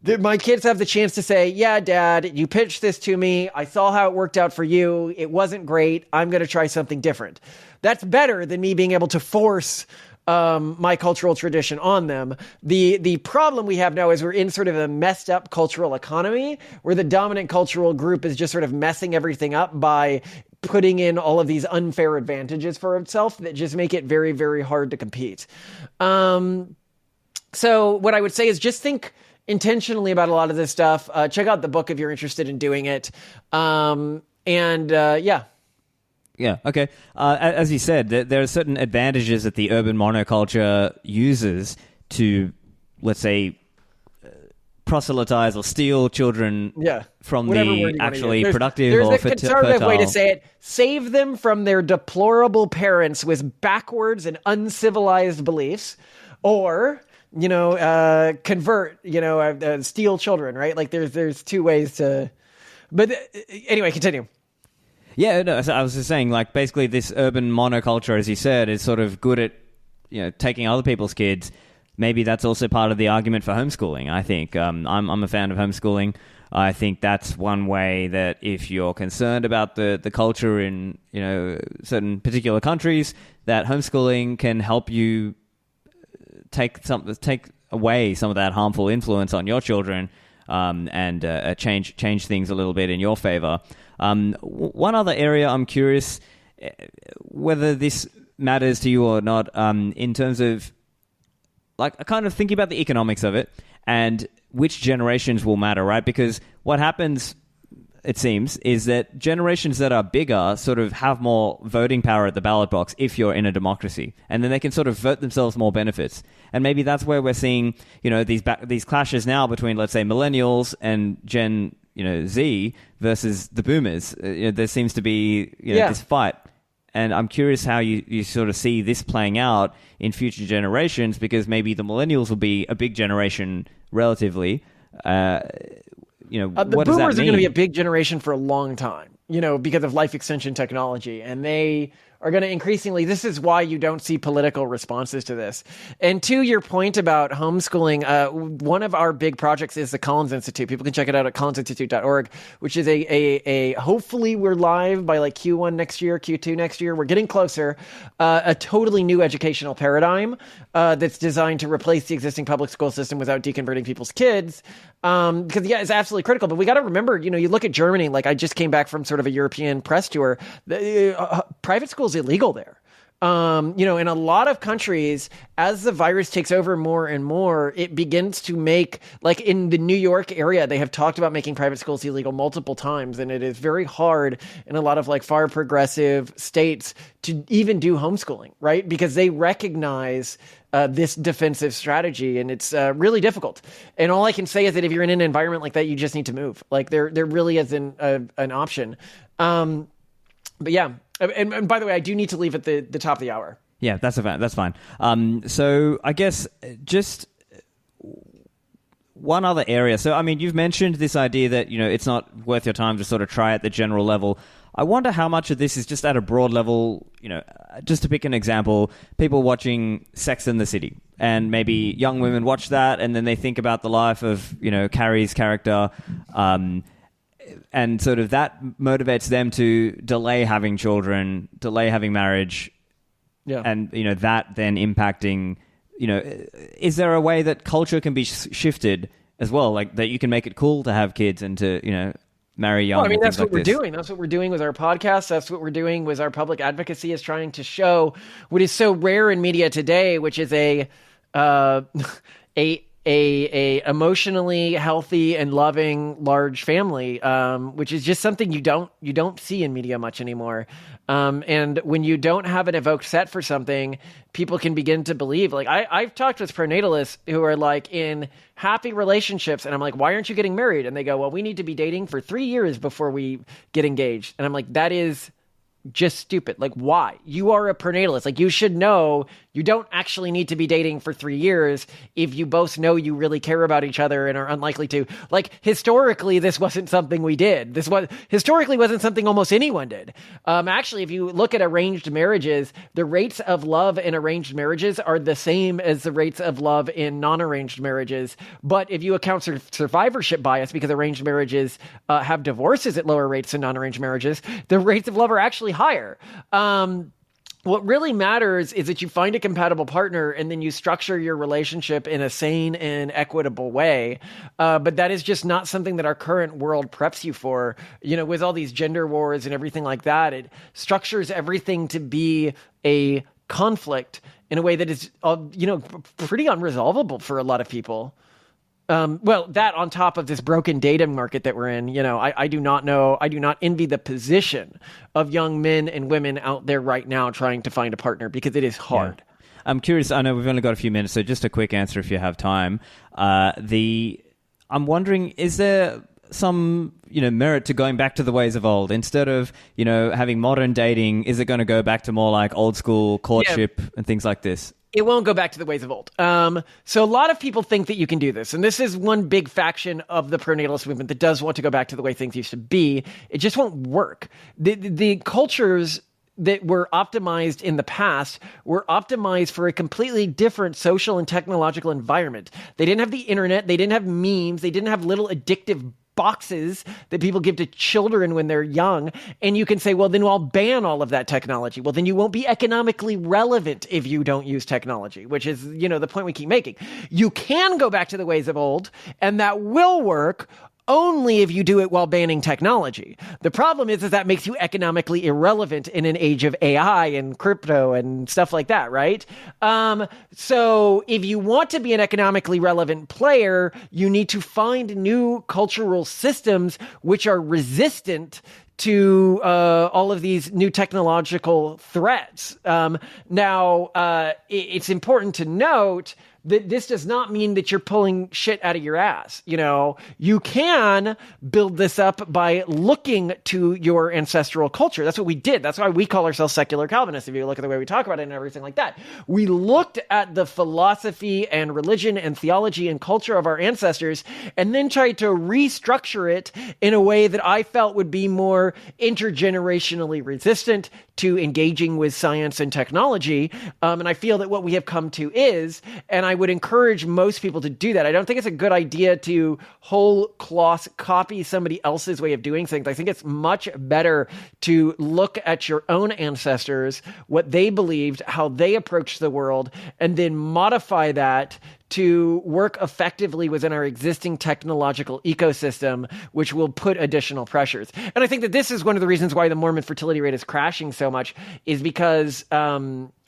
that my kids have the chance to say, yeah, Dad, you pitched this to me. I saw how it worked out for you. It wasn't great. I'm going to try something different. That's better than me being able to force my cultural tradition on them. The problem we have now is we're in sort of a messed up cultural economy where the dominant cultural group is just sort of messing everything up by putting in all of these unfair advantages for itself that just make it very, very hard to compete. So what I would say is just think intentionally about a lot of this stuff. Check out the book if you're interested in doing it. Yeah. Yeah, okay. As you said, there are certain advantages that the urban monoculture uses to, let's say, proselytize or steal children from the actually productive or fertile. There's a conservative way to say it. Save them from their deplorable parents with backwards and uncivilized beliefs, or convert, steal children, right? Like there's two ways to. But anyway, continue. Yeah, no, I was just saying, like, basically this urban monoculture, as you said, is sort of good at, taking other people's kids. Maybe that's also part of the argument for homeschooling, I think. I'm a fan of homeschooling. I think that's one way that if you're concerned about the culture in, certain particular countries, that homeschooling can help you take away some of that harmful influence on your children, and change things a little bit in your favor. One other area I'm curious whether this matters to you or not, in terms of, like, kind of thinking about the economics of it and which generations will matter, right? Because what happens, it seems, is that generations that are bigger sort of have more voting power at the ballot box if you're in a democracy. And then they can sort of vote themselves more benefits. And maybe that's where we're seeing, these clashes now between, let's say, millennials and Gen Z versus the boomers. There seems to be this fight. And I'm curious how you sort of see this playing out in future generations, because maybe the millennials will be a big generation relatively. The what boomers does that are mean? going to be a big generation for a long time, because of life extension technology. And they are going to increasingly, this is why you don't see political responses to this. And to your point about homeschooling, one of our big projects is the Collins Institute. People can check it out at collinsinstitute.org, which is a hopefully we're live by like Q1 next year, Q2 next year. We're getting closer. A totally new educational paradigm that's designed to replace the existing public school system without deconverting people's kids. Because it's absolutely critical. But we got to remember, you look at Germany, like I just came back from sort of a European press tour. Private school is illegal there. In a lot of countries, as the virus takes over more and more, it begins to make, like in the New York area, they have talked about making private schools illegal multiple times. And it is very hard in a lot of like far progressive states to even do homeschooling, right? Because they recognize this defensive strategy, and it's really difficult. And all I can say is that if you're in an environment like that, you just need to move. Like there really isn't an option. But yeah. And by the way, I do need to leave at the top of the hour. Yeah, that's fine. So I guess just one other area. So, I mean, you've mentioned this idea that, it's not worth your time to sort of try at the general level. I wonder how much of this is just at a broad level, just to pick an example, people watching Sex and the City. And maybe young women watch that and then they think about the life of, Carrie's character. And sort of that motivates them to delay having children, delay having marriage. Yeah. And, that then impacting, is there a way that culture can be shifted as well? Like that you can make it cool to have kids and to, marry young. Well, I mean, that's what we're doing. That's what we're doing with our podcast. That's what we're doing with our public advocacy, is trying to show what is so rare in media today, which is a emotionally healthy and loving large family, which is just something you don't see in media much anymore. And when you don't have an evoked set for something, people can begin to believe. Like I've talked with pronatalists who are like in happy relationships, and I'm like, why aren't you getting married? And they go, well, we need to be dating for 3 years before we get engaged. And I'm like, that is just stupid. Like, why? You are a pronatalist. Like, you should know you don't actually need to be dating for 3 years if you both know you really care about each other and are unlikely to. Like, historically, this wasn't something we did. This historically wasn't something almost anyone did. Actually, if you look at arranged marriages, the rates of love in arranged marriages are the same as the rates of love in non-arranged marriages. But if you account for survivorship bias, because arranged marriages have divorces at lower rates than non-arranged marriages, the rates of love are actually higher. What really matters is that you find a compatible partner and then you structure your relationship in a sane and equitable way. But that is just not something that our current world preps you for. With all these gender wars and everything like that, it structures everything to be a conflict in a way that is, pretty unresolvable for a lot of people. That on top of this broken dating market that we're in, I do not envy the position of young men and women out there right now trying to find a partner, because it is hard. Yeah. I'm curious, I know we've only got a few minutes, so just a quick answer if you have time. I'm wondering, is there some, merit to going back to the ways of old? Instead of, having modern dating, is it going to go back to more like old school courtship and things like this? It won't go back to the ways of old. So a lot of people think that you can do this. And this is one big faction of the pronatalist movement that does want to go back to the way things used to be. It just won't work. The cultures that were optimized in the past were optimized for a completely different social and technological environment. They didn't have the internet. They didn't have memes. They didn't have little addictive boxes that people give to children when they're young. And you can say, well, then I'll ban all of that technology. Well, then you won't be economically relevant if you don't use technology, which is, the point we keep making. You can go back to the ways of old, and that will work only if you do it while banning technology. The problem is that makes you economically irrelevant in an age of AI and crypto and stuff like that, right? So if you want to be an economically relevant player, you need to find new cultural systems which are resistant to all of these new technological threats. It's important to note that this does not mean that you're pulling shit out of your ass. You can build this up by looking to your ancestral culture. That's what we did. That's why we call ourselves secular Calvinists. If you look at the way we talk about it and everything like that, we looked at the philosophy and religion and theology and culture of our ancestors and then tried to restructure it in a way that I felt would be more intergenerationally resistant to engaging with science and technology. And I feel that what we have come to is, and I would encourage most people to do that. I don't think it's a good idea to whole cloth copy somebody else's way of doing things. I think it's much better to look at your own ancestors, what they believed, how they approached the world, and then modify that to work effectively within our existing technological ecosystem, which will put additional pressures. And I think that this is one of the reasons why the Mormon fertility rate is crashing so much, is because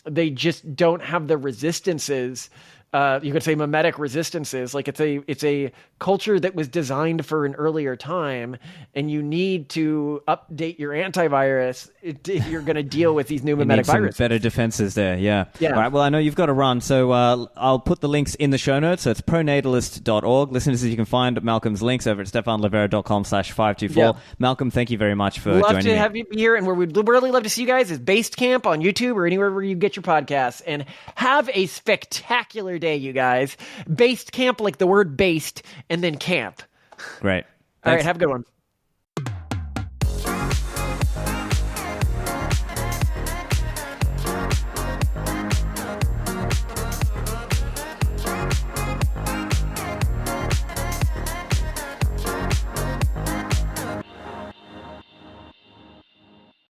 they just don't have the resistances. You could say mimetic resistances. Like it's a culture that was designed for an earlier time, and you need to update your antivirus if you're going to deal with these new mimetic viruses. Some better defenses there, yeah. Yeah. All right, well, I know you've got to run, so I'll put the links in the show notes. So it's pronatalist.org. Listeners, you can find Malcolm's links over at stephanlivera.com/524. Yeah. Malcolm, thank you very much for joining me. Love to have you here, and where we'd really love to see you guys is Based Camp on YouTube or anywhere where you get your podcasts. And have a spectacular day, you guys. Based Camp, like the word based, and then camp. Great. All right, have a good one.